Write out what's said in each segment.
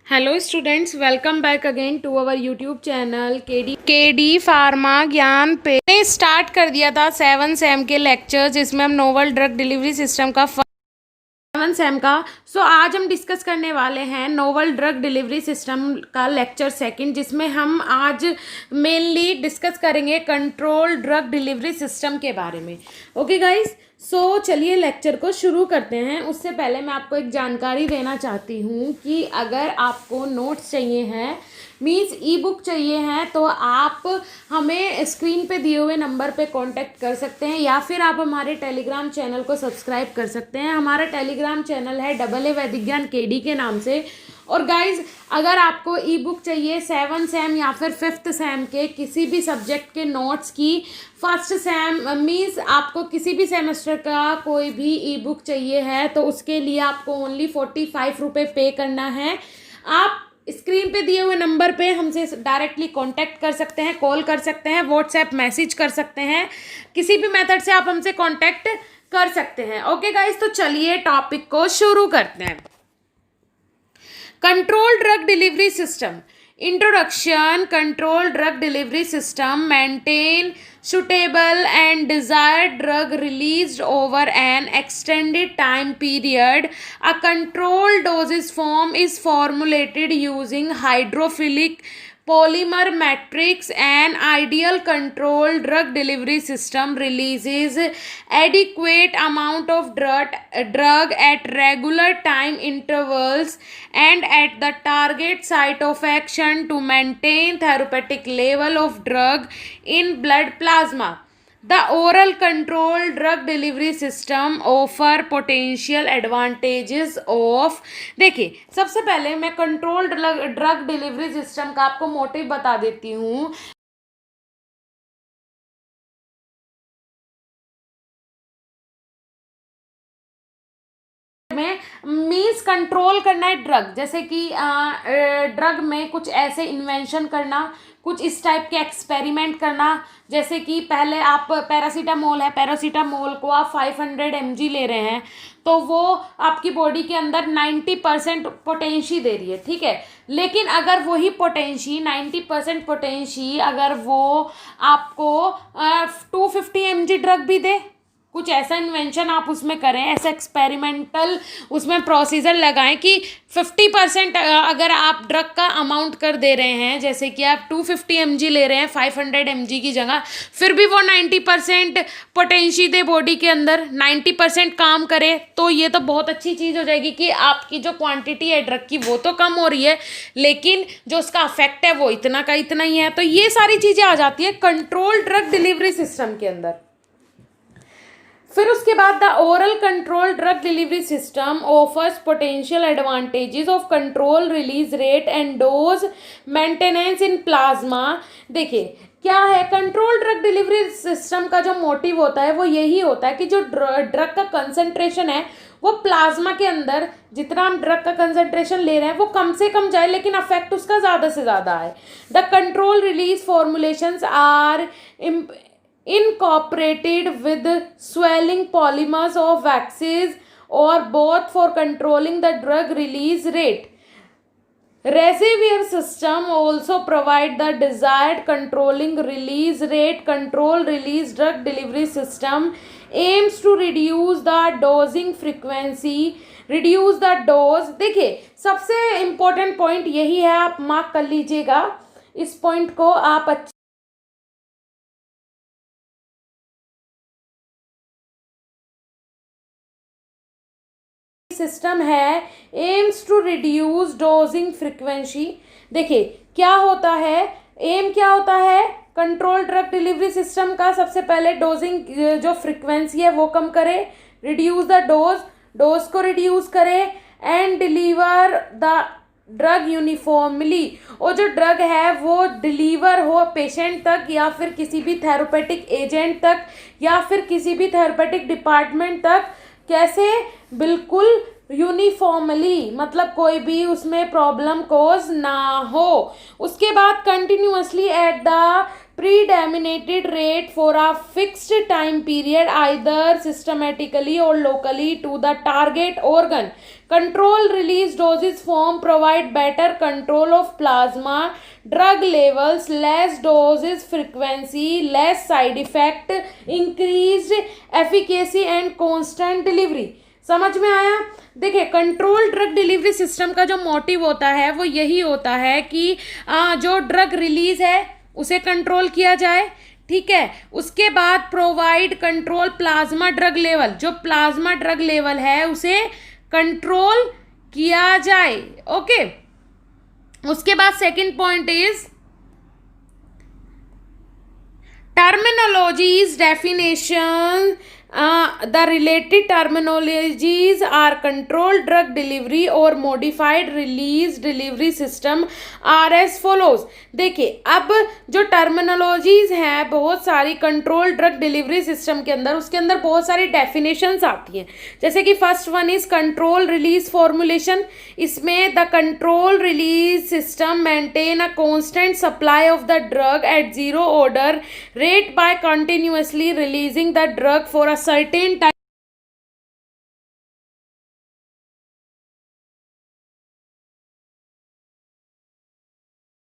Hello students, welcome back again to our YouTube channel KD pharma Gyan पे start कर दिया था 7 सेम के लेक्चर, जिसमें हम नोवल ड्रग डिलीवरी सिस्टम का 7 सेम का आज हम डिस्कस करने वाले हैं नोवल ड्रग डिलीवरी सिस्टम का लेक्चर सेकंड, जिसमें हम आज मेनली डिस्कस करेंगे कंट्रोल ड्रग डिलीवरी सिस्टम के बारे में। ओके गाइस, चलिए लेक्चर को शुरू करते हैं। उससे पहले मैं आपको एक जानकारी देना चाहती हूँ कि अगर आपको नोट्स चाहिए हैं, मीन्स ई बुक चाहिए हैं, तो आप हमें स्क्रीन पे दिए हुए नंबर पे कांटेक्ट कर सकते हैं, या फिर आप हमारे टेलीग्राम चैनल को सब्सक्राइब कर सकते हैं। हमारा टेलीग्राम चैनल है AA वैदिक ज्ञान केडी के नाम से। और गाइज, अगर आपको ई बुक चाहिए 7 सेम या फिर 5th सेम के किसी भी सब्जेक्ट के नोट्स की, फर्स्ट सेम मीन्स आपको किसी भी सेमेस्टर का कोई भी ई बुक चाहिए है, तो उसके लिए आपको ओनली 45 रुपये पे करना है। आप स्क्रीन पे दिए हुए नंबर पे हमसे डायरेक्टली कांटेक्ट कर सकते हैं, कॉल कर सकते हैं, व्हाट्सएप मैसेज कर सकते हैं, किसी भी मेथड से आप हमसे कांटेक्ट कर सकते हैं। ओके गाइज, तो चलिए टॉपिक को शुरू करते हैं। Control drug delivery system introduction. Control drug delivery system maintain suitable and desired drug released over an extended time period. A controlled dosage form is formulated using hydrophilic polymer matrix. An ideal controlled drug delivery system releases adequate amount of drug at regular time intervals and at the target site of action to maintain therapeutic level of drug in blood plasma. The oral controlled drug delivery system offer potential advantages of, देखिए सबसे पहले मैं controlled drug delivery system का आपको motive बता देती हूँ। में मीन्स कंट्रोल करना है ड्रग, जैसे कि ड्रग में कुछ ऐसे इन्वेंशन करना, कुछ इस टाइप के एक्सपेरिमेंट करना। जैसे कि पहले आप पैरासीटामोल है, पैरासीटामोल को आप 500 mg ले रहे हैं, तो वो आपकी बॉडी के अंदर 90% पोटेंशी दे रही है, ठीक है। लेकिन अगर वही पोटेंशी 90% पोटेंशी अगर वो आपको 250 mg ड्रग भी दे, कुछ ऐसा इन्वेंशन आप उसमें करें, ऐसा एक्सपेरिमेंटल उसमें प्रोसीजर लगाएं कि 50% अगर आप ड्रग का अमाउंट कर दे रहे हैं, जैसे कि आप 250 mg ले रहे हैं 500 mg की जगह, फिर भी वो 90% पोटेंशी दे बॉडी के अंदर, 90% काम करे, तो ये तो बहुत अच्छी चीज़ हो जाएगी कि आपकी जो क्वांटिटी है ड्रग की वो तो कम हो रही है, लेकिन जो उसका अफेक्ट है वो इतना का इतना ही है। तो ये सारी चीज़ें आ जाती है कंट्रोल ड्रग डिलीवरी सिस्टम के अंदर। फिर उसके बाद the oral control drug delivery system offers potential advantages of control release rate and dose maintenance in plasma. देखिए क्या है, कंट्रोल ड्रग डिलीवरी सिस्टम का जो मोटिव होता है वो यही होता है कि जो ड्रग का कंसंट्रेशन है वो प्लाज्मा के अंदर, जितना हम ड्रग का कंसंट्रेशन ले रहे हैं वो कम से कम जाए, लेकिन अफेक्ट उसका ज़्यादा से ज़्यादा आए। The control release formulations are incorporated with swelling polymers of waxes or both for controlling the drug release rate. Reservoir system also provide the desired controlling release rate. Control release drug delivery system aims to reduce the dosing frequency, reduce the dose। देखिए सबसे important point यही है, आप mark कर लीजिएगा इस point को, आप सिस्टम है aims to reduce dosing frequency. देखिए क्या होता है, एम क्या होता है कंट्रोल ड्रग डिलीवरी सिस्टम का, सबसे पहले डोजिंग जो फ्रीक्वेंसी है वो कम करे, रिड्यूस द डोज को रिड्यूस करे, and deliver the drug uniformly, और जो ड्रग है वो डिलीवर हो पेशेंट तक, या फिर किसी भी थेरेपेटिक एजेंट तक, या फिर किसी भी थेरेपेटिक डिपार्टमेंट तक। कैसे, बिल्कुल यूनिफॉर्मली, मतलब कोई भी उसमें प्रॉब्लम कोज ना हो। उसके बाद continuously at the predominated rate for a fixed time period either systematically or locally to the target organ control release doses form provide better control of plasma drug levels, less doses frequency, less side effect, increased efficacy and constant delivery. समझ में आया? देखिए, control drug delivery system का जो motive होता है वो यही होता है कि जो ड्रग रिलीज है उसे कंट्रोल किया जाए, ठीक है। उसके बाद provide control plasma drug level, जो प्लाज्मा ड्रग लेवल है उसे कंट्रोल किया जाए, ओके। उसके बाद second point is terminologies definition. The related terminologies are controlled drug delivery or modified release delivery system are as follows. देखिए, अब जो टर्मिनोलॉजीज हैं बहुत सारी कंट्रोल ड्रग डिलीवरी सिस्टम के अंदर, उसके अंदर बहुत सारी डेफिनेशंस आती हैं। जैसे कि first one is control release formulation. इसमें the control release system maintain a constant supply of the drug at zero order rate by continuously releasing the drug for a certain time.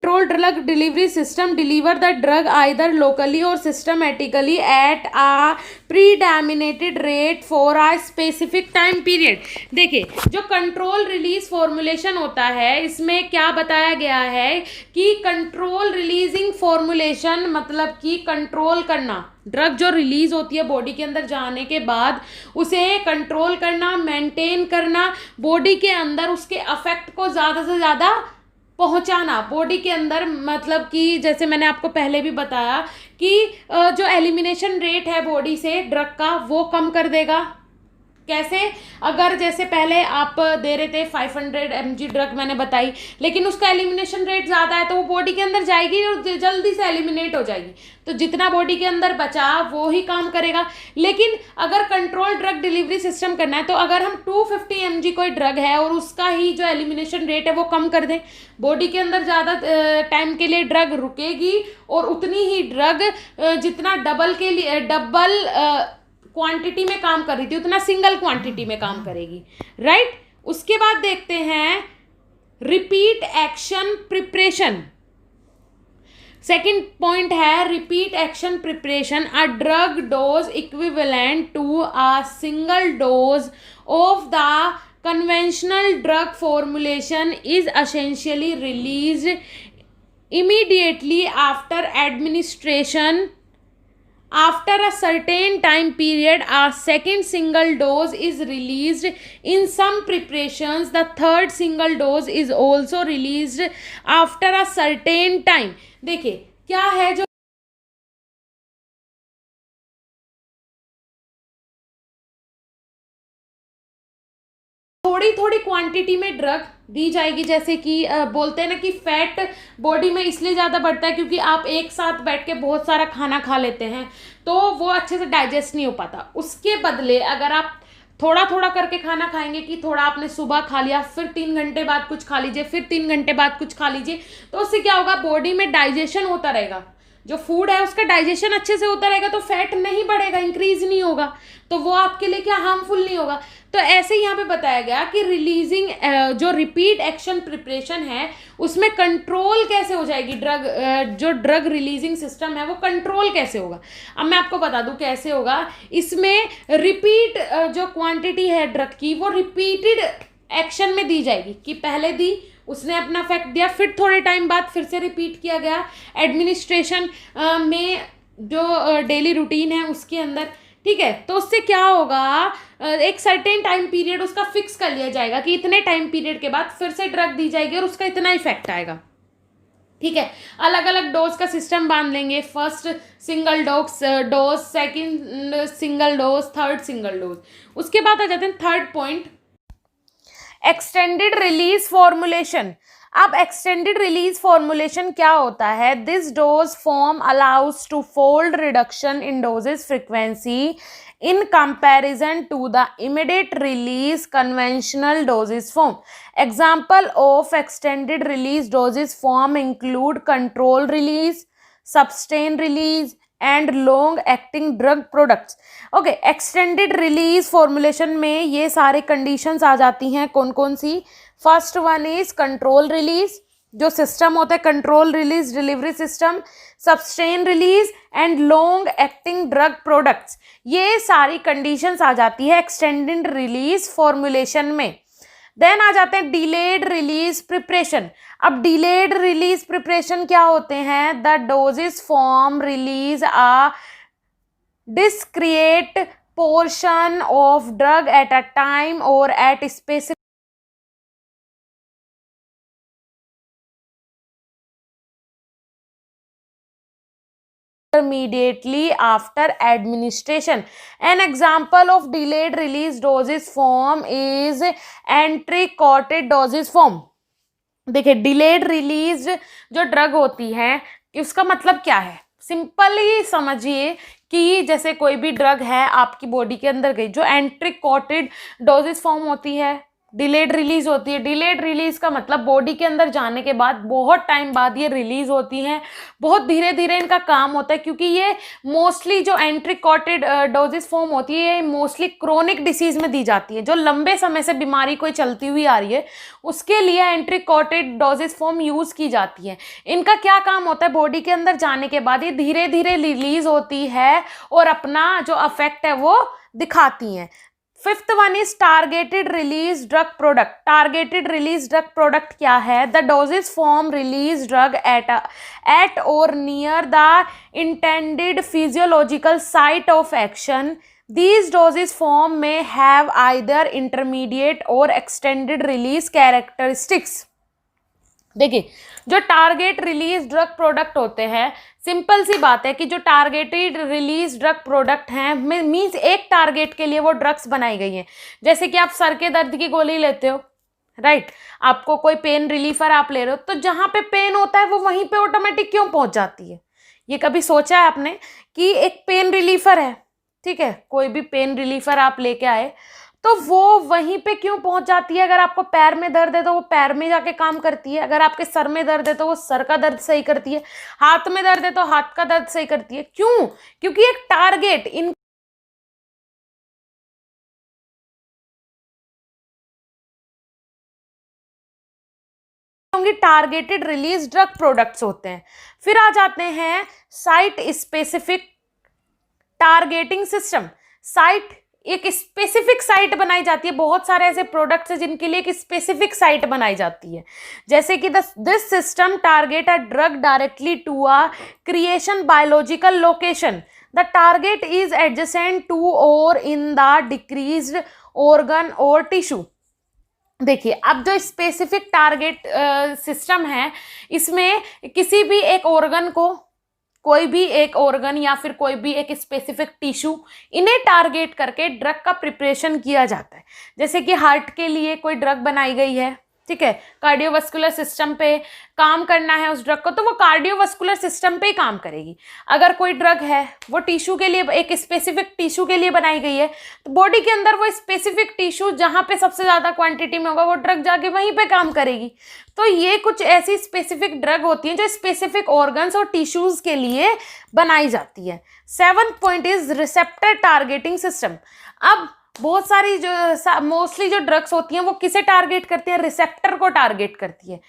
Controlled drug delivery system deliver the drug either locally or systematically at a predetermined rate for a specific time period. देखिए, जो control release formulation होता है इसमें क्या बताया गया है कि कंट्रोल रिलीजिंग फॉर्मुलेशन मतलब कि कंट्रोल करना, ड्रग जो रिलीज होती है बॉडी के अंदर जाने के बाद उसे कंट्रोल करना, मेंटेन करना, बॉडी के अंदर उसके अफेक्ट को ज़्यादा से ज़्यादा पहुंचाना बॉडी के अंदर, मतलब कि जैसे मैंने आपको पहले भी बताया कि जो एलिमिनेशन रेट है बॉडी से ड्रग का वो कम कर देगा। कैसे? अगर जैसे पहले आप दे रहे थे 500 mg ड्रग मैंने बताई, लेकिन उसका एलिमिनेशन रेट ज़्यादा है तो वो बॉडी के अंदर जाएगी और जल्दी से एलिमिनेट हो जाएगी, तो जितना बॉडी के अंदर बचा वो ही काम करेगा। लेकिन अगर कंट्रोल ड्रग डिलीवरी सिस्टम करना है तो अगर हम 250 mg कोई ड्रग है और उसका ही जो एलिमिनेशन रेट है वो कम कर दें, बॉडी के अंदर ज़्यादा टाइम के लिए ड्रग रुकेगी और उतनी ही ड्रग जितना डबल क्वांटिटी में काम कर रही थी उतना सिंगल क्वांटिटी में काम करेगी, राइट। उसके बाद देखते हैं repeat action preparation. Second point है repeat action preparation. A drug dose equivalent to a single dose of the conventional drug formulation is essentially released immediately after administration. After a certain time period, a second single dose is released. In some preparations, the third single dose is also released after a certain time. देखिए क्या है जो थोड़ी थोड़ी quantity में drug दी जाएगी। जैसे कि बोलते हैं ना कि फैट बॉडी में इसलिए ज़्यादा बढ़ता है क्योंकि आप एक साथ बैठ के बहुत सारा खाना खा लेते हैं तो वो अच्छे से डाइजेस्ट नहीं हो पाता। उसके बदले अगर आप थोड़ा थोड़ा करके खाना खाएंगे कि थोड़ा आपने सुबह खा लिया, फिर 3 घंटे बाद कुछ खा लीजिए, फिर 3 घंटे बाद कुछ खा लीजिए, तो उससे क्या होगा, बॉडी में डाइजेशन होता रहेगा, जो फूड है उसका डाइजेशन अच्छे से होता रहेगा, तो फैट नहीं बढ़ेगा, इंक्रीज नहीं होगा, तो वो आपके लिए क्या हार्मफुल नहीं होगा। तो ऐसे ही यहाँ पे बताया गया कि रिलीजिंग जो रिपीट एक्शन प्रिपरेशन है उसमें कंट्रोल कैसे हो जाएगी, जो ड्रग रिलीजिंग सिस्टम है वो कंट्रोल कैसे होगा। अब मैं आपको बता दूं कैसे होगा। इसमें रिपीट जो क्वांटिटी है ड्रग की वो रिपीटेड एक्शन में दी जाएगी कि पहले दी, उसने अपना इफेक्ट दिया, फिर थोड़े टाइम बाद फिर से रिपीट किया गया एडमिनिस्ट्रेशन में जो डेली रूटीन है उसके अंदर, ठीक है। तो उससे क्या होगा, एक सर्टेन टाइम पीरियड उसका फिक्स कर लिया जाएगा कि इतने टाइम पीरियड के बाद फिर से ड्रग दी जाएगी और उसका इतना इफेक्ट आएगा, ठीक है। अलग अलग डोज का सिस्टम बांध लेंगे, first single dose, second single dose, third single dose. उसके बाद आ जाते हैं third point, extended release formulation. अब एक्सटेंडेड रिलीज फॉर्मुलेशन क्या होता है, this dose form allows two fold reduction in doses frequency in comparison to the immediate release conventional doses form. Example of extended release doses form include control release, sustained release, and long acting drug products. Okay, extended release formulation में ये सारे conditions आ जाती हैं। कौन कौन सी? First one is control release, जो सिस्टम होता है control release delivery system, sustain release and long acting drug products. ये सारी कंडीशंस आ जाती है एक्सटेंडेड रिलीज फॉर्मुलेशन में। देन आ जाते हैं डिलेड रिलीज प्रिपरेशन। अब डिलेड रिलीज प्रिपरेशन क्या होते हैं? The dosage form release a discrete portion of drug at a time or at specific immediately after administration. An example of delayed release dosage form is entrecôte dosage form. देखिए, delayed release जो drug होती है उसका मतलब क्या है? Simply समझिए कि जैसे कोई भी ड्रग है आपकी बॉडी के अंदर गई, जो एंट्रिकॉटेड डोजेस फॉर्म होती है, डिलेड रिलीज होती है। डिलेड रिलीज का मतलब बॉडी के अंदर जाने के बाद बहुत टाइम बाद ये रिलीज होती हैं, बहुत धीरे धीरे इनका काम होता है, क्योंकि ये मोस्टली जो एंट्रिकॉटेड डोजेस फॉर्म होती है ये मोस्टली क्रोनिक डिसीज में दी जाती है। जो लंबे समय से बीमारी कोई चलती हुई आ रही है उसके लिए एंट्रिकॉटेड डोजेस फॉर्म यूज की जाती है। इनका क्या काम होता है? बॉडी के अंदर जाने के बाद ये धीरे धीरे रिलीज होती है और अपना जो अफेक्ट है वो दिखाती हैं। Fifth one is targeted release drug product. Targeted release drug product क्या है? The dosage form release drug at और near the intended physiological site of action. These dosage form may have either intermediate or extended release characteristics. देखिए, जो target release drug product होते हैं, simple सी बात है कि जो टारगेटेड रिलीज ड्रग प्रोडक्ट हैं मीन्स एक टारगेट के लिए वो ड्रग्स बनाई गई हैं। जैसे कि आप सर के दर्द की गोली लेते हो, राइट, आपको कोई पेन रिलीफर आप ले रहे हो, तो जहाँ पे पेन होता है वो वहीं पे ऑटोमेटिक क्यों पहुंच जाती है? ये कभी सोचा है आपने कि एक पेन रिलीफर है, ठीक है, कोई भी पेन रिलीफर आप लेके आए तो वो वहीं पे क्यों पहुंच जाती है? अगर आपको पैर में दर्द है तो वो पैर में जाके काम करती है, अगर आपके सर में दर्द है तो वो सर का दर्द सही करती है, हाथ में दर्द है तो हाथ का दर्द सही करती है। क्यों? क्योंकि एक टारगेट इन टारगेटेड रिलीज ड्रग प्रोडक्ट्स होते हैं। फिर आ जाते हैं site specific targeting system. Site, एक स्पेसिफिक साइट बनाई जाती है। बहुत सारे ऐसे प्रोडक्ट्स हैं जिनके लिए एक स्पेसिफिक साइट बनाई जाती है, जैसे कि this system target a drug directly to a creation biological location. The target is adjacent to or in the decreased organ or tissue. देखिए, अब जो स्पेसिफिक टारगेट सिस्टम है, इसमें किसी भी एक ऑर्गन को, कोई भी एक ऑर्गन या फिर कोई भी एक स्पेसिफिक टिश्यू, इन्हें टारगेट करके ड्रग का प्रिपरेशन किया जाता है। जैसे कि हार्ट के लिए कोई ड्रग बनाई गई है, ठीक है, कार्डियोवास्कुलर सिस्टम पे काम करना है उस ड्रग को, तो वो कार्डियोवास्कुलर सिस्टम पे ही काम करेगी। अगर कोई ड्रग है वो टिश्यू के लिए, एक स्पेसिफिक टिश्यू के लिए बनाई गई है, तो बॉडी के अंदर वो स्पेसिफिक टिश्यू जहाँ पे सबसे ज़्यादा क्वांटिटी में होगा वो ड्रग जाके वहीं पे काम करेगी। तो ये कुछ ऐसी स्पेसिफिक ड्रग होती हैं जो स्पेसिफिक ऑर्गन्स और टिश्यूज के लिए बनाई जाती है। 7th point is receptor targeting system. अब बहुत सारी जो मोस्टली जो ड्रग्स होती हैं वो किसे टारगेट करती है? रिसेप्टर को टारगेट करती है।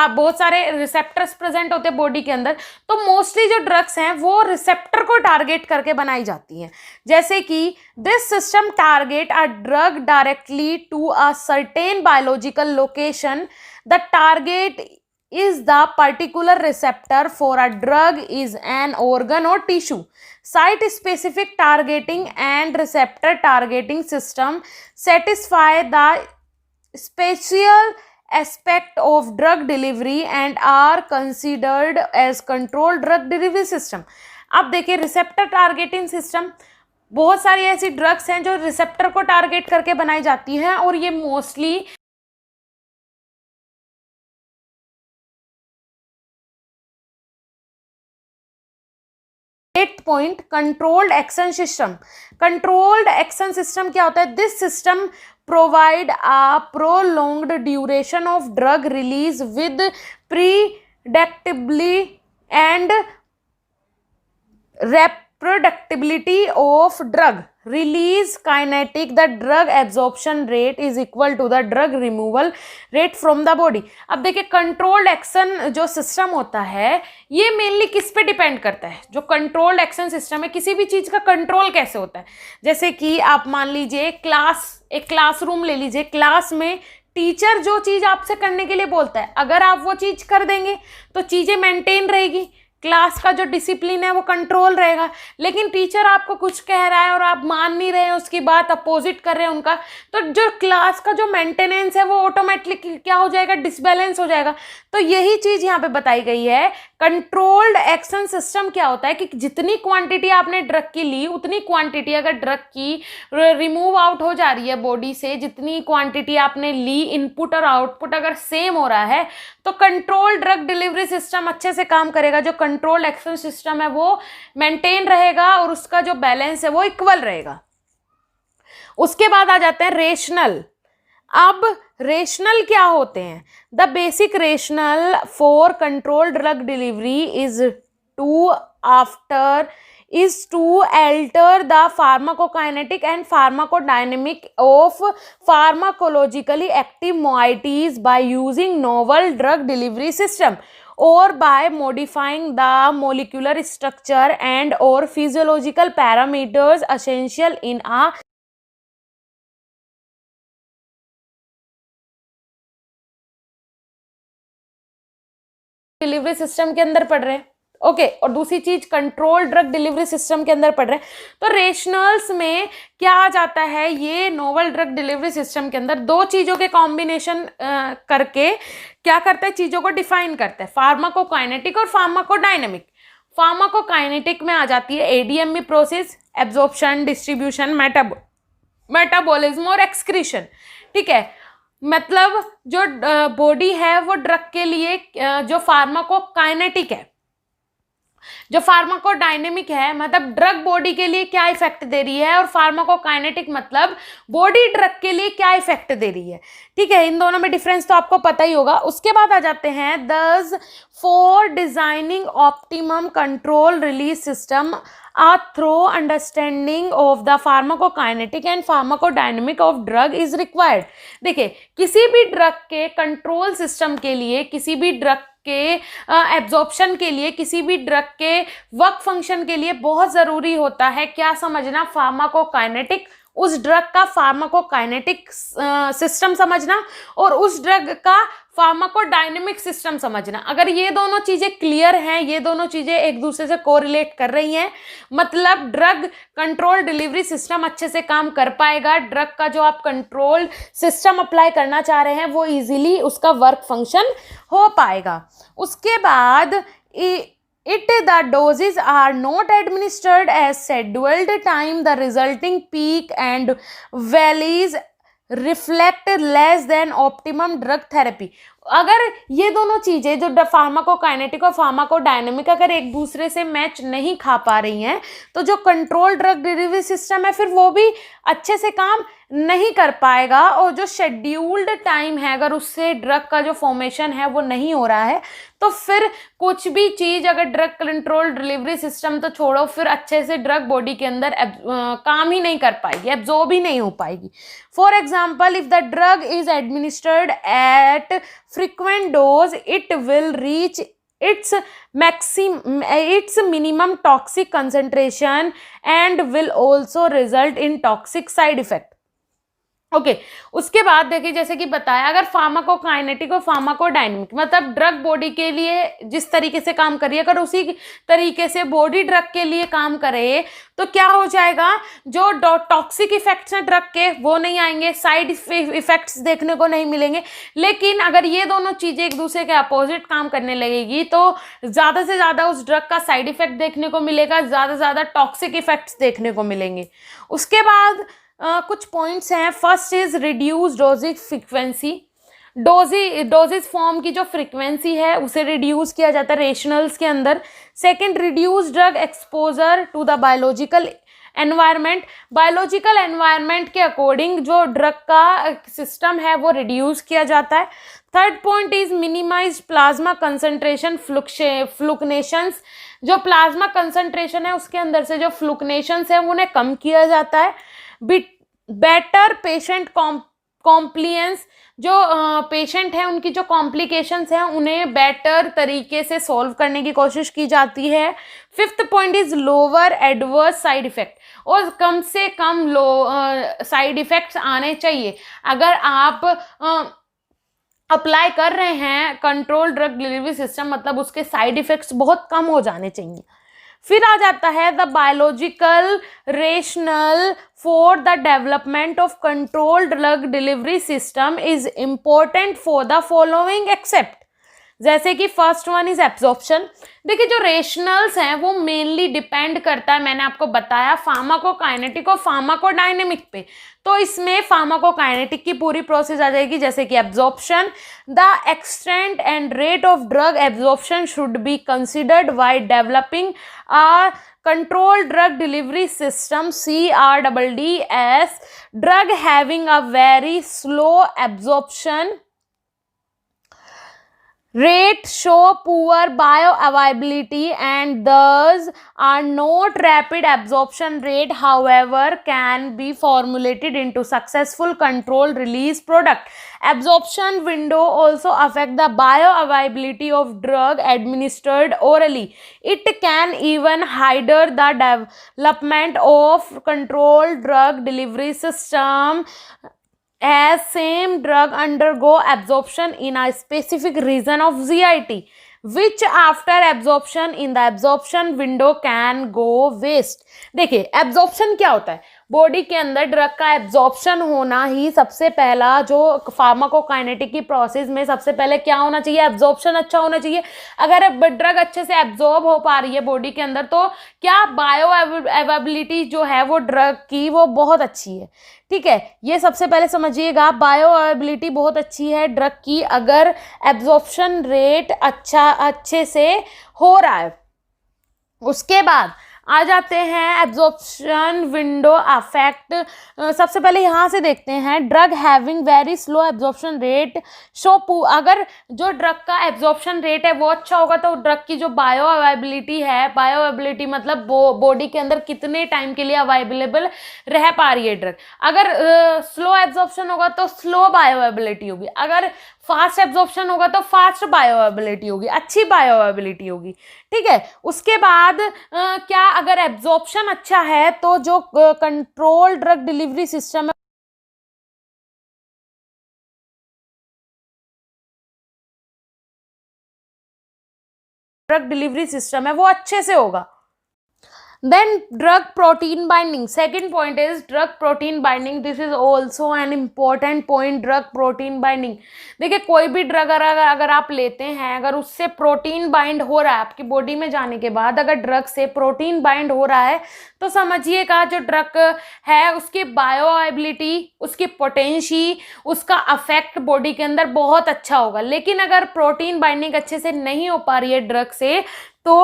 बहुत सारे रिसेप्टर्स प्रेजेंट होते हैं बॉडी के अंदर, तो मोस्टली जो ड्रग्स हैं वो रिसेप्टर को टारगेट करके बनाई जाती हैं। जैसे कि this system target a drug directly to a certain biological location. The target is the particular receptor for a drug is an organ or tissue. Site specific targeting and receptor targeting system satisfy the spatial aspect of drug delivery and are considered as controlled drug delivery system. अब देखिए, receptor targeting system, बहुत सारी ऐसी drugs हैं जो receptor को target करके बनाई जाती हैं और ये mostly point controlled action system. Controlled action system क्या होता है? This system provide a prolonged duration of drug release with predictably and reproducibility of drug release kinetic, the drug absorption rate is equal to the drug removal rate from the body। अब देखिए controlled action जो system होता है ये mainly किस पे depend करता है, जो कंट्रोल्ड एक्शन सिस्टम है किसी भी चीज का कंट्रोल कैसे होता है। जैसे कि आप मान लीजिए एक क्लासरूम ले लीजिए, क्लास में टीचर जो चीज आपसे करने के लिए बोलता है अगर आप वो चीज कर देंगे तो चीजें मेंटेन रहेगी, क्लास का जो डिसिप्लिन है वो कंट्रोल रहेगा। लेकिन टीचर आपको कुछ कह रहा है और आप मान नहीं रहे हैं उसकी बात, अपोजिट कर रहे हैं उनका, तो जो क्लास का जो मेंटेनेंस है वो ऑटोमेटिकली क्या हो जाएगा, डिसबैलेंस हो जाएगा। तो यही चीज यहाँ पे बताई गई है। कंट्रोल्ड एक्शन सिस्टम क्या होता है कि जितनी क्वांटिटी आपने ड्रग की ली उतनी क्वांटिटी अगर ड्रग की रिमूव आउट हो जा रही है बॉडी से, जितनी क्वांटिटी आपने ली, इनपुट और आउटपुट अगर सेम हो रहा है तो कंट्रोल ड्रग डिलीवरी सिस्टम अच्छे से काम करेगा। जो कंट्रोल एक्शन सिस्टम है वो मेंटेन रहेगा और उसका जो बैलेंस है वो इक्वल रहेगा। उसके बाद आ जाते हैं रेशनल। अब रेशनल क्या होते हैं? The basic rational for control drug delivery is to alter the pharmacokinetic and pharmacodynamic of pharmacologically active moieties by using novel drug delivery system or by modifying the molecular structure and or physiological parameters essential in a delivery system के अंदर पढ़ रहे हैं। Okay और दूसरी चीज control drug delivery system के अंदर पढ़ रहे हैं। तो रेशनल्स में क्या आ जाता है, ये नोवल ड्रग डिलीवरी सिस्टम के अंदर दो चीजों के कॉम्बिनेशन करके क्या करता है, चीजों को डिफाइन करता है, फार्माकोकाइनेटिक और फार्माकोडायनेमिक। फार्माकोकाइनेटिक में आ जाती है ADME process, absorption, distribution, metabolism और एक्सक्रीशन। ठीक है, मतलब जो बॉडी है वो ड्रग के लिए जो फार्माकोकाइनेटिक है, जो फार्माकोडायनेमिक है मतलब ड्रग बॉडी के लिए क्या इफेक्ट दे रही है, और फार्माकोकाइनेटिक मतलब बॉडी ड्रग के लिए क्या इफेक्ट दे रही है। ठीक है, इन दोनों में डिफरेंस तो आपको पता ही होगा। उसके बाद आ जाते हैं दस for designing optimum control release system a thorough understanding of the pharmacokinetic and pharmacodynamic of drug is required। देखिए किसी भी ड्रग के कंट्रोल सिस्टम के लिए, किसी भी ड्रग के एब्जॉर्प्शन के लिए, किसी भी ड्रग के वर्क फंक्शन के लिए बहुत ज़रूरी होता है क्या समझना, फार्माकोकाइनेटिक, उस ड्रग का फार्माकोकाइनेटिक सिस्टम समझना और उस ड्रग का फार्माकोडायनेमिक सिस्टम समझना। अगर ये दोनों चीज़ें क्लियर हैं, ये दोनों चीज़ें एक दूसरे से कोरिलेट कर रही हैं, मतलब ड्रग कंट्रोल डिलीवरी सिस्टम अच्छे से काम कर पाएगा। ड्रग का जो आप कंट्रोल सिस्टम अप्लाई करना चाह रहे हैं वो इजीली उसका वर्क फंक्शन हो पाएगा। उसके बाद the doses are not administered as scheduled time, the resulting peak and valleys reflect less than optimum drug therapy। अगर ये दोनों चीज़ें जो फार्माकोकाइनेटिक और फार्माकोडायनेमिक अगर एक दूसरे से मैच नहीं खा पा रही हैं तो जो कंट्रोल ड्रग डिलीवरी सिस्टम है फिर वो भी अच्छे से काम नहीं कर पाएगा, और जो शेड्यूल्ड टाइम है अगर उससे ड्रग का जो फॉर्मेशन है वो नहीं हो रहा है तो फिर कुछ भी चीज़ अगर ड्रग कंट्रोल डिलीवरी सिस्टम तो छोड़ो, फिर अच्छे से ड्रग बॉडी के अंदर काम ही नहीं कर पाएगी, एब्जॉर्ब ही नहीं हो पाएगी। For example if the drug is administered at frequent dose it will reach its minimum toxic concentration and will also result in toxic side effect। Okay उसके बाद देखिए जैसे कि बताया अगर फार्माकोकाइनेटिक और फार्माकोडायनेमिक मतलब ड्रग बॉडी के लिए जिस तरीके से काम कर रही है अगर उसी तरीके से बॉडी ड्रग के लिए काम करे तो क्या हो जाएगा, जो टॉक्सिक इफेक्ट्स हैं ड्रग के वो नहीं आएंगे, साइड इफेक्ट्स देखने को नहीं मिलेंगे। लेकिन अगर ये दोनों चीज़ें एक दूसरे के अपोजिट काम करने लगेगी तो ज़्यादा से ज़्यादा उस ड्रग का साइड इफेक्ट देखने को मिलेगा, ज़्यादा से ज़्यादा टॉक्सिक इफेक्ट्स देखने को मिलेंगे। उसके बाद कुछ पॉइंट्स हैं। First is reduce doses frequency, doses form की जो फ्रीक्वेंसी है उसे रिड्यूस किया जाता है रेशनल्स के अंदर। Second reduce drug exposure to the biological environment, biological environment के अकॉर्डिंग जो ड्रग का सिस्टम है वो रिड्यूस किया जाता है। Third point is minimise plasma concentration fluctuations, जो प्लाज्मा कंसंट्रेशन है उसके अंदर से जो फ्लुक्नेशंस है उन्हें कम किया जाता है। बेटर पेशेंट कॉम्प्लियंस, जो पेशेंट है उनकी जो कॉम्प्लिकेशंस हैं उन्हें बेटर तरीके से सॉल्व करने की कोशिश की जाती है। Fifth point is lower adverse side effect, और कम से कम साइड इफेक्ट्स आने चाहिए। अगर आप अप्लाई कर रहे हैं कंट्रोल ड्रग डिलीवरी सिस्टम, मतलब उसके साइड इफेक्ट्स बहुत कम हो जाने चाहिए। फिर आ जाता है the biological rational for the development of control drug delivery system is important for the following except, जैसे कि फर्स्ट वन इज एब्जॉर्प्शन। देखिए जो रेशनल्स हैं वो मेनली डिपेंड करता है, मैंने आपको बताया, फार्माकोकाइनेटिक और फार्माकोडायनेमिक पे। तो इसमें फार्माकोकाइनेटिक की पूरी प्रोसेस आ जाएगी, जैसे कि absorption, the extent and rate of drug absorption should be considered while developing a control drug delivery system CRDDS drug having a very slow absorption rate, show poor bioavailability and thus are not rapid absorption rate, however can be formulated into successful controlled release product. Absorption window also affect the bioavailability of drug administered orally. It can even hinder the development of controlled drug delivery system as same drug undergo absorption in a specific region of GIT, which after absorption in the absorption window can go waste. देखिए absorption क्या होता है, body के अंदर drug का absorption होना ही सबसे पहला, जो फार्माकोकाइनेटिक की प्रोसेस में सबसे पहले क्या होना चाहिए, एब्जॉर्प्शन अच्छा होना चाहिए। अगर ड्रग अच्छे से एब्जॉर्ब हो पा रही है बॉडी के अंदर तो क्या बायो अवेलेबिलिटी जो है वो ड्रग की वो बहुत अच्छी है। ठीक है, ये सबसे पहले समझिएगा, बायो अवेलेबिलिटी बहुत अच्छी है ड्रग की अगर एब्जॉर्प्शन रेट अच्छे से हो रहा है। उसके बाद आ जाते हैं एब्जॉर्प्शन विंडो अफेक्ट। सबसे पहले यहाँ से देखते हैं, drug having very slow absorption rate show, अगर जो ड्रग का एब्जॉर्प्शन रेट है वो अच्छा होगा तो ड्रग की जो बायो अवेलेबिलिटी है, बायो अवेलेबिलिटी मतलब बॉडी के अंदर कितने टाइम के लिए अवेलेबल रह पा रही है ड्रग। अगर स्लो एब्जॉर्प्शन होगा तो स्लो बायो अवेलेबिलिटी होगी, अगर फास्ट एब्जॉर्प्शन होगा तो फास्ट बायो अवेलेबिलिटी होगी, अच्छी बायो अवेलेबिलिटी होगी। ठीक है, उसके बाद क्या अगर एब्जॉर्प्शन अच्छा है तो जो कंट्रोल ड्रग डिलीवरी सिस्टम है वो अच्छे से होगा। Then drug protein binding, second point is drug protein binding. This is also an important point, drug protein binding. देखिए कोई भी ड्रग अगर आप लेते हैं, अगर उससे प्रोटीन बाइंड हो रहा है आपकी बॉडी में जाने के बाद, अगर ड्रग से प्रोटीन बाइंड हो रहा है तो समझिएगा जो ड्रग है उसकी बायो अवेलेबिलिटी, उसकी पोटेंशी, उसका अफेक्ट बॉडी के अंदर बहुत अच्छा होगा। लेकिन अगर प्रोटीन बाइंडिंग अच्छे से नहीं हो पा रही है ड्रग से तो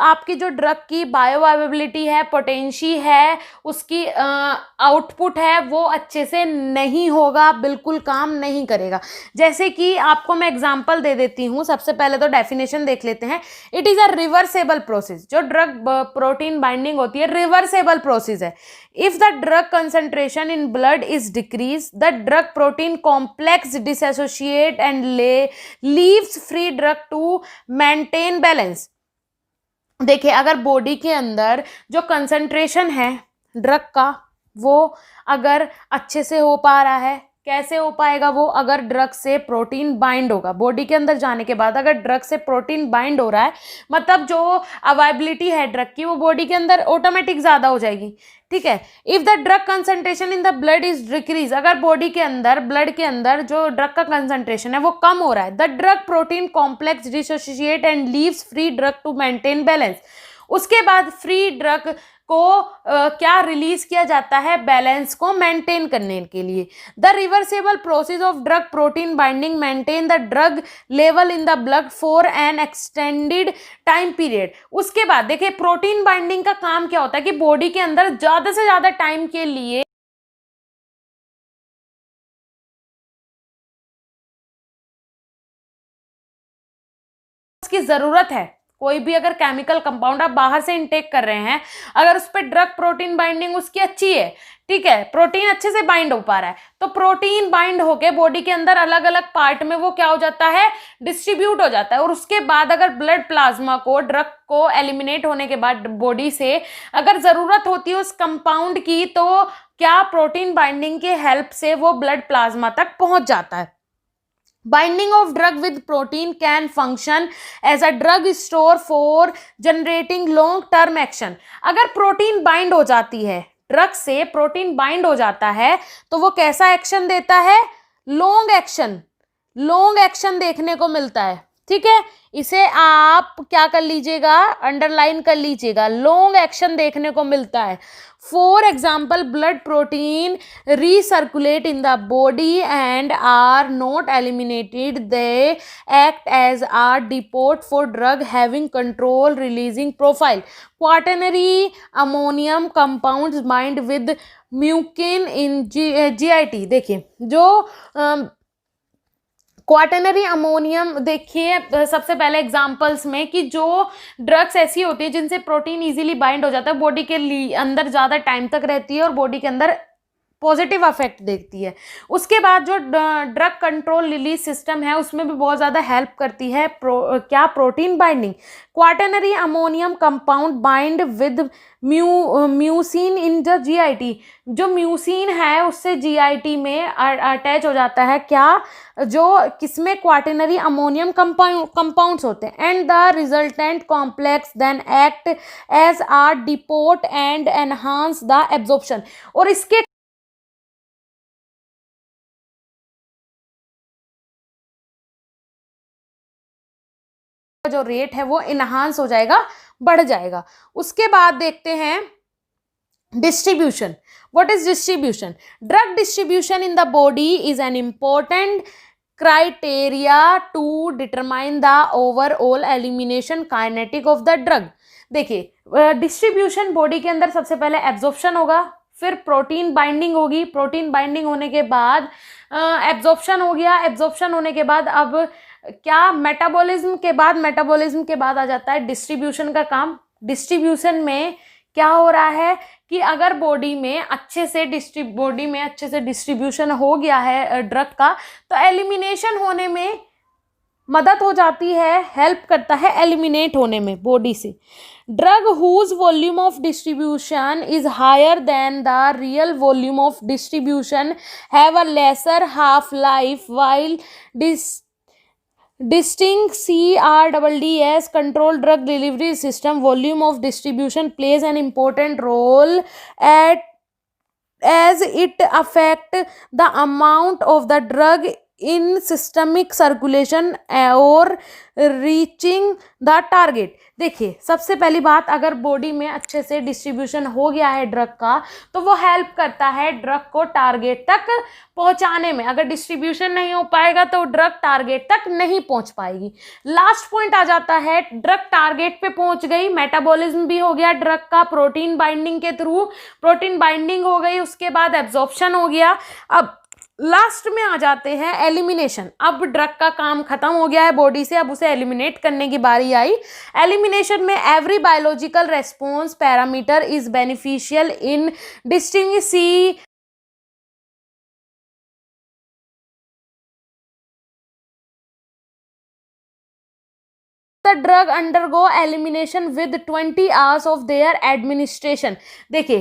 आपकी जो ड्रग की बायो अवेलेबिलिटी है, पोटेंशी है, उसकी आउटपुट है वो अच्छे से नहीं होगा, बिल्कुल काम नहीं करेगा। जैसे कि आपको मैं एग्जांपल दे देती हूँ, सबसे पहले तो डेफिनेशन देख लेते हैं। It is a reversible process, जो ड्रग प्रोटीन बाइंडिंग होती है रिवर्सेबल प्रोसेस है। If the drug concentration in blood is decrease, the drug protein complex dissociate and leaves free drug to maintain balance. देखिए अगर body के अंदर जो concentration है ड्रग का वो अगर अच्छे से हो पा रहा है, कैसे हो पाएगा वो, अगर ड्रग से प्रोटीन बाइंड होगा बॉडी के अंदर जाने के बाद, अगर ड्रग से प्रोटीन बाइंड हो रहा है मतलब जो अवेलेबिलिटी है ड्रग की वो बॉडी के अंदर ऑटोमेटिक ज़्यादा हो जाएगी। ठीक है, if the drug concentration in the blood is decrease, अगर बॉडी के अंदर ब्लड के अंदर जो ड्रग का कंसंट्रेशन है वो कम हो रहा है, the drug protein complex dissociate and leaves free drug to maintain balance. उसके बाद फ्री ड्रग को क्या रिलीज किया जाता है, बैलेंस को मेंटेन करने के लिए। The reversible process of drug protein binding maintain the drug level in the blood for an extended time period. उसके बाद देखिए प्रोटीन बाइंडिंग का काम क्या होता है कि बॉडी के अंदर ज्यादा से ज्यादा टाइम के लिए की जरूरत है। कोई भी अगर केमिकल कंपाउंड आप बाहर से इनटेक कर रहे हैं, अगर उस पर ड्रग प्रोटीन बाइंडिंग उसकी अच्छी है, ठीक है, प्रोटीन अच्छे से बाइंड हो पा रहा है, तो प्रोटीन बाइंड होके बॉडी के अंदर अलग अलग पार्ट में वो क्या हो जाता है, डिस्ट्रीब्यूट हो जाता है। और उसके बाद अगर ब्लड प्लाज्मा को ड्रग को एलिमिनेट होने के बाद बॉडी से अगर जरूरत होती है उस कंपाउंड की, तो क्या प्रोटीन बाइंडिंग के हेल्प से वो ब्लड प्लाज्मा तक पहुंच जाता है। Binding of drug with protein can function as a drug store for generating long term action। अगर प्रोटीन बाइंड हो जाती है, ड्रग से प्रोटीन बाइंड हो जाता है, तो वो कैसा एक्शन देता है, लॉन्ग एक्शन, लॉन्ग एक्शन देखने को मिलता है। ठीक है, इसे आप क्या कर लीजिएगा, अंडरलाइन कर लीजिएगा, लॉन्ग एक्शन देखने को मिलता है। For example blood protein recirculate in the body and are not eliminated, they act as a depot for drug having control releasing profile। quaternary ammonium compounds bind with mucin in GIT। देखिए जो quaternary ammonium, देखिए सबसे पहले examples में कि जो drugs ऐसी होती है जिनसे प्रोटीन इजीली बाइंड हो जाता है, बॉडी के अंदर ज़्यादा टाइम तक रहती है और बॉडी के अंदर पॉजिटिव अफेक्ट देखती है। उसके बाद जो ड्रग कंट्रोल रिलीज सिस्टम है उसमें भी बहुत ज़्यादा हेल्प करती है क्या, protein binding. Quaternary ammonium compound bind with mucin in the GIT। जो म्यूसिन है उससे GIT में अटैच हो जाता है क्या, जो किसमें, क्वाटर्नरी अमोनियम कंपाउंड्स होते हैं। And the resultant complex then act as a depot and enhance the absorption. और इसके जो रेट है वो इनहांस हो जाएगा, बढ़ जाएगा। उसके बाद देखते हैं distribution. What is distribution? Drug distribution in the body is an important criteria to determine the overall elimination kinetic of the drug. देखिए डिस्ट्रीब्यूशन बॉडी के अंदर सबसे पहले एब्जॉर्प्शन होगा, फिर प्रोटीन बाइंडिंग होगी, प्रोटीन बाइंडिंग होने के बाद एब्जॉर्प्शन हो गया, एब्जॉर्प्शन होने के बाद अब क्या, मेटाबॉलिज्म के बाद आ जाता है डिस्ट्रीब्यूशन का काम। डिस्ट्रीब्यूशन में क्या हो रहा है कि अगर बॉडी में अच्छे से डिस्ट्रीब्यूशन हो गया है ड्रग का, तो एलिमिनेशन होने में मदद हो जाती है, हेल्प करता है एलिमिनेट होने में बॉडी से। Drug whose volume of distribution is higher than the real volume of distribution have a lesser half life, while distinct CRDDS control drug delivery system volume of distribution plays an important role as it affect the amount of the drug in systemic circulation or reaching the target। देखिए सबसे पहली बात, अगर body में अच्छे से distribution हो गया है ड्रग का, तो वो हेल्प करता है ड्रग को टारगेट तक पहुंचाने में। अगर डिस्ट्रीब्यूशन नहीं हो पाएगा तो ड्रग टारगेट तक नहीं पहुंच पाएगी। लास्ट पॉइंट आ जाता है, ड्रग टारगेट पे पहुंच गई, मेटाबॉलिज्म भी हो गया ड्रग का प्रोटीन बाइंडिंग के थ्रू, प्रोटीन बाइंडिंग हो गई, उसके बाद एब्जॉर्प्शन हो गया। अब लास्ट में आ जाते हैं एलिमिनेशन। अब ड्रग का काम खत्म हो गया है बॉडी से, अब उसे एलिमिनेट करने की बारी आई। एलिमिनेशन में every biological response parameter is beneficial in distinguishing the drug undergo elimination with 20 hours of their administration। देखिए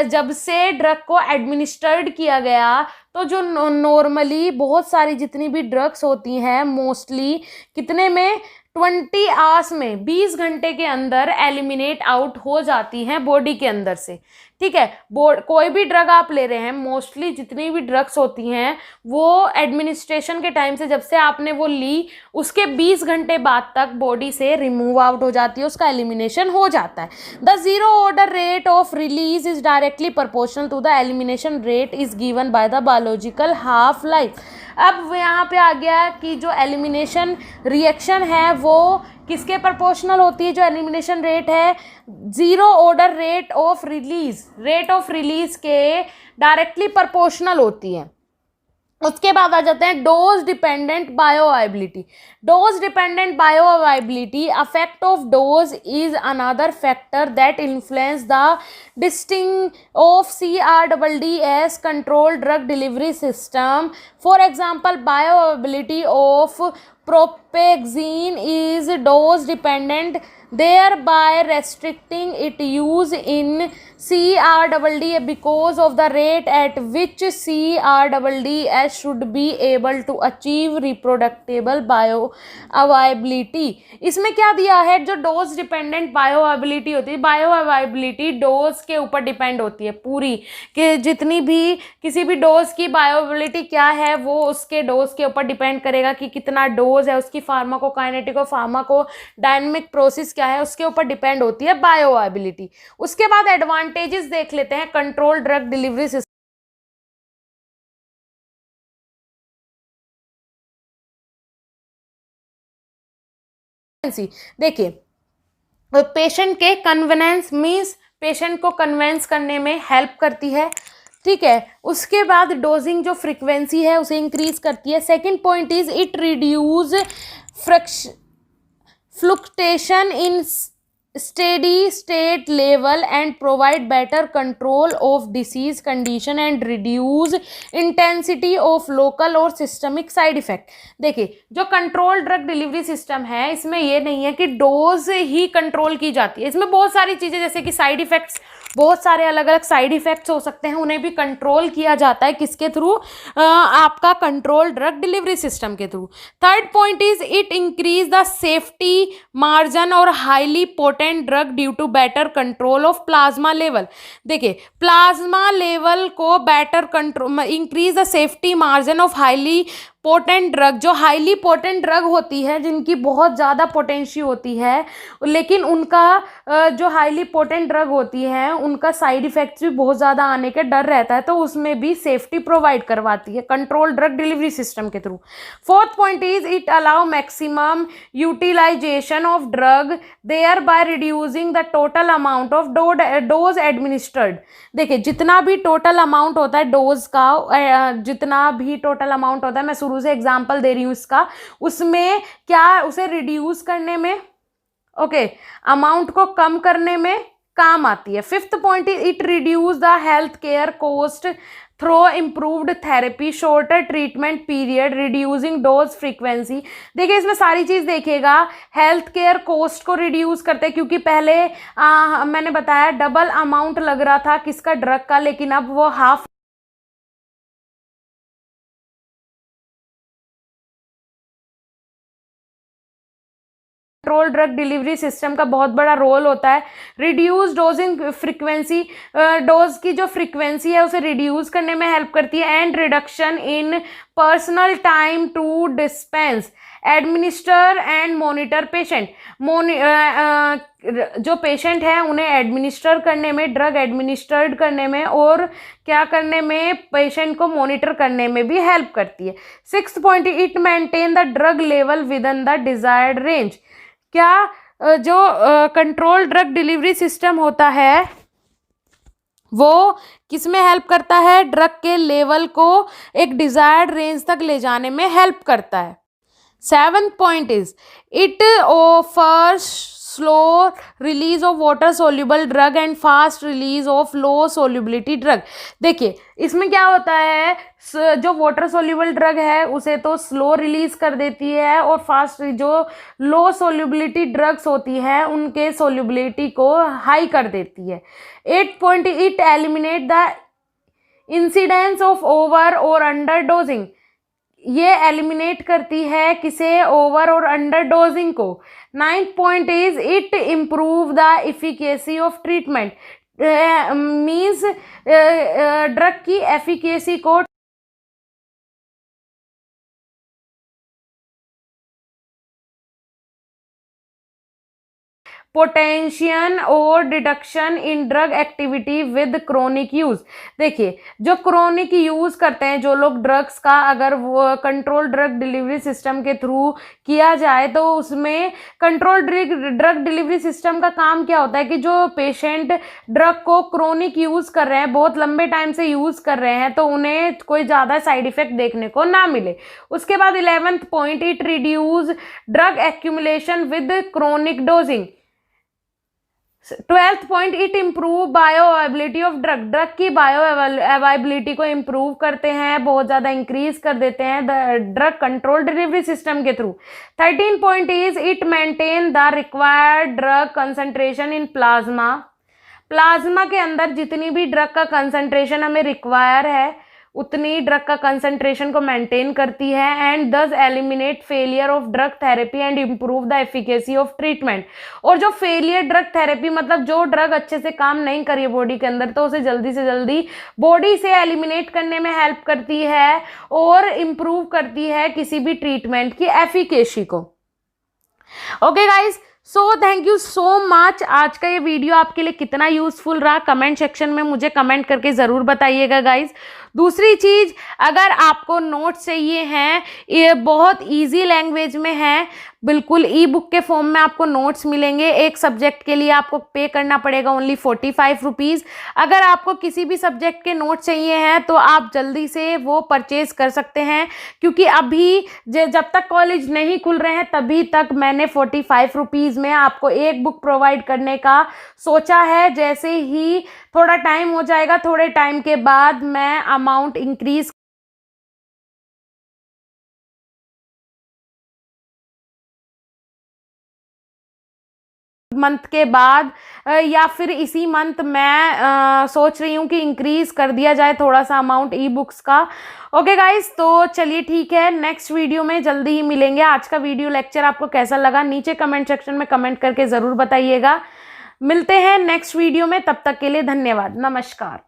जब से ड्रग को एडमिनिस्टर्ड किया गया तो जो नॉर्मली बहुत सारी जितनी भी ड्रग्स होती हैं मोस्टली कितने में 20 आवर्स में 20 घंटे के अंदर एलिमिनेट आउट हो जाती हैं बॉडी के अंदर से। ठीक है, कोई भी ड्रग आप ले रहे हैं, मोस्टली जितनी भी ड्रग्स होती हैं वो एडमिनिस्ट्रेशन के टाइम से, जब से आपने वो ली उसके 20 घंटे बाद तक बॉडी से रिमूव आउट हो जाती है, उसका एलिमिनेशन हो जाता है। The zero order rate of release is directly proportional to the elimination rate is given by the biological half life. अब यहाँ पे आ गया कि जो एलिमिनेशन रिएक्शन है वो किसके प्रोपोर्शनल होती है, जो एलिमिनेशन रेट है zero order rate of release के डायरेक्टली प्रोपोर्शनल होती है। उसके बाद आ जाते हैं dose dependent bioavailability. Dose dependent bioavailability, affect of dose is another factor that influence the designing of CRDDS control drug delivery system. For example bioavailability of propoxyphene is dose dependent, thereby restricting its use in CRDDS because of the rate at which CRDDS should be able to achieve reproducible bioavailability। इसमें क्या दिया है, जो dose dependent बायोअवेबिलिटी होती है, बायोअवेबिलिटी dose के ऊपर depend होती है पूरी, कि जितनी भी किसी भी डोज की बायोअवेबिलिटी क्या है वो उसके डोज के ऊपर डिपेंड करेगा कि कितना डोज है, उसकी फार्माकोकाइनेटिक और फार्माकोडायनेमिक प्रोसेस क्या है, उसके ऊपर डिपेंड होती है बायोअवेबिलिटी। उसके बाद एडवांटेजेस देख लेते हैं कंट्रोल ड्रग डिलीवरी सिस्टम। देखिए, पेशेंट के कन्वेंस मींस पेशेंट को कन्वेंस करने में हेल्प करती है। ठीक है, उसके बाद डोजिंग जो फ्रीक्वेंसी है उसे इंक्रीज करती है। Second point is it reduce fluctuation in steady state level and provide better control of disease condition and reduce intensity of local और systemic side effect। देखिए, जो कंट्रोल ड्रग डिलीवरी सिस्टम है इसमें ये नहीं है कि डोज ही कंट्रोल की जाती है, इसमें बहुत सारी चीज़ें जैसे कि साइड इफेक्ट्स, बहुत सारे अलग अलग साइड इफेक्ट्स हो सकते हैं, उन्हें भी कंट्रोल किया जाता है। किसके थ्रू? आपका कंट्रोल ड्रग डिलीवरी सिस्टम के through. Third point is it increase the safety margin और highly potent drug due to better control of plasma level. देखिए, प्लाज्मा लेवल को better control, increase the safety margin of highly potent drug. जो highly potent drug होती है, जिनकी बहुत ज़्यादा पोटेंशी होती है, लेकिन उनका जो हाईली पोटेंट ड्रग होती है उनका साइड इफ़ेक्ट्स भी बहुत ज़्यादा आने का डर रहता है, तो उसमें भी सेफ्टी प्रोवाइड करवाती है कंट्रोल ड्रग डिलीवरी सिस्टम के through. Fourth point is it allow maximum utilisation of drug thereby reducing the total amount of dose administered. देखिए, जितना भी टोटल अमाउंट होता है डोज का, जितना भी टोटल अमाउंट होता है, मैं शुरू से एग्जांपल दे रही हूँ इसका, उसमें क्या उसे रिड्यूस करने में, अमाउंट को कम करने में काम आती है। Fifth point is it reduce the health care cost through improved therapy, shorter treatment period, reducing dose frequency. देखिए, इसमें सारी चीज़ देखिएगा, हेल्थ केयर कॉस्ट को रिड्यूस करते हैं, क्योंकि पहले मैंने बताया डबल अमाउंट लग रहा था किसका, ड्रग का, लेकिन अब वो half. Control drug delivery system का बहुत बड़ा रोल होता है। रिड्यूस डोजिंग फ्रीक्वेंसी, डोज की जो फ्रीक्वेंसी है उसे रिड्यूस करने में हेल्प करती है। And reduction in personnel time to dispense, administer and monitor patient. जो पेशेंट है उन्हें एडमिनिस्टर करने में, ड्रग एडमिनिस्टर्ड करने में और क्या करने में, पेशेंट को मॉनिटर करने में भी हेल्प करती है। Sixth point, it maintain the drug level with in the desired range. क्या जो कंट्रोल ड्रग डिलीवरी सिस्टम होता है वो किस में हेल्प करता है, ड्रग के लेवल को एक डिजायर्ड रेंज तक ले जाने में हेल्प करता है। Seventh point is it offers slow release of water soluble drug and fast release of low solubility drug. देखिए, इसमें क्या होता है, जो वाटर सोल्यूबल ड्रग है उसे तो स्लो रिलीज कर देती है, और फास्ट जो लो सोल्यूबिलिटी ड्रग्स होती है उनके सोल्यूबिलिटी को हाई कर देती है। 8 point, it eliminate the incidence of over और अंडर डोजिंग, ये एलिमिनेट करती है किसे, ओवर और अंडर डोजिंग को। 9th point is it improve the efficacy of treatment, means drug की एफिकेसी को पोटेंशियल और deduction in drug activity with chronic use. देखिए जो क्रोनिक यूज करते हैं जो लोग ड्रग्स का, अगर वो कंट्रोल ड्रग डिलीवरी सिस्टम के थ्रू किया जाए तो उसमें कंट्रोल ड्रग डिलीवरी सिस्टम का काम क्या होता है कि जो पेशेंट ड्रग को क्रोनिक यूज कर रहे हैं, बहुत लंबे टाइम से यूज कर रहे हैं, तो उन्हें कोई ज़्यादा साइड इफेक्ट देखने को ना मिले। उसके बाद 11th point, it reduce drug accumulation with chronic dosing. 12th point, it improve bio availability of drug, drug की बायो अवेबिलिटी को इम्प्रूव करते हैं, बहुत ज़्यादा इंक्रीज कर देते हैं ड्रग कंट्रोल डिलीवरी सिस्टम के through. 13 point is it maintain the required drug concentration in plasma, plasma के अंदर जितनी भी ड्रग का कंसंट्रेशन हमें रिक्वायर है उतनी ड्रग का कंसंट्रेशन को मेंटेन करती है, एंड दस eliminate failure of drug therapy and improve the efficacy of treatment. और जो फेलियर ड्रग थेरेपी मतलब जो ड्रग अच्छे से काम नहीं कर रही है बॉडी के अंदर, तो उसे जल्दी से जल्दी बॉडी से एलिमिनेट करने में हेल्प करती है और इम्प्रूव करती है किसी भी ट्रीटमेंट की एफिकेसी को। Okay guys, so thank you so much. आज का ये वीडियो आपके लिए कितना यूजफुल रहा कमेंट सेक्शन में मुझे कमेंट करके ज़रूर बताइएगा गाइज। दूसरी चीज़, अगर आपको नोट्स चाहिए हैं, ये बहुत इजी लैंग्वेज में है, बिल्कुल ई बुक के फॉर्म में आपको नोट्स मिलेंगे। एक सब्जेक्ट के लिए आपको पे करना पड़ेगा ओनली 45 रुपीज़। अगर आपको किसी भी सब्जेक्ट के नोट्स चाहिए हैं तो आप जल्दी से वो परचेज कर सकते हैं, क्योंकि अभी जब तक कॉलेज नहीं खुल रहे हैं तभी तक मैंने 45 रुपीज़ में आपको एक बुक प्रोवाइड करने का सोचा है। जैसे ही थोड़ा टाइम हो जाएगा, थोड़े टाइम के बाद मैं अमाउंट इंक्रीज मंथ के बाद या फिर इसी मंथ मैं सोच रही हूँ कि इंक्रीज कर दिया जाए थोड़ा सा अमाउंट ई बुक्स का। ओके गाइस, तो चलिए ठीक है, नेक्स्ट वीडियो में जल्दी ही मिलेंगे। आज का वीडियो लेक्चर आपको कैसा लगा नीचे कमेंट सेक्शन में कमेंट करके ज़रूर बताइएगा। मिलते हैं नेक्स्ट वीडियो में, तब तक के लिए धन्यवाद, नमस्कार।